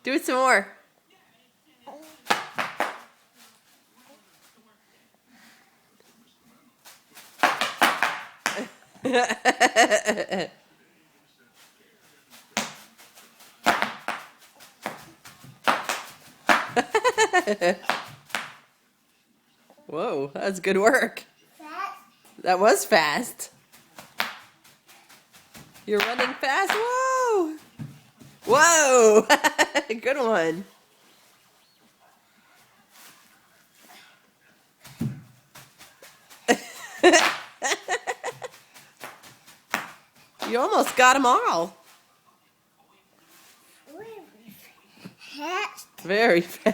Do it some more. Whoa, that's good work. Fast. That was fast. You're running fast. Whoa! Whoa! Good one. You almost got them all. Fast. Very fast.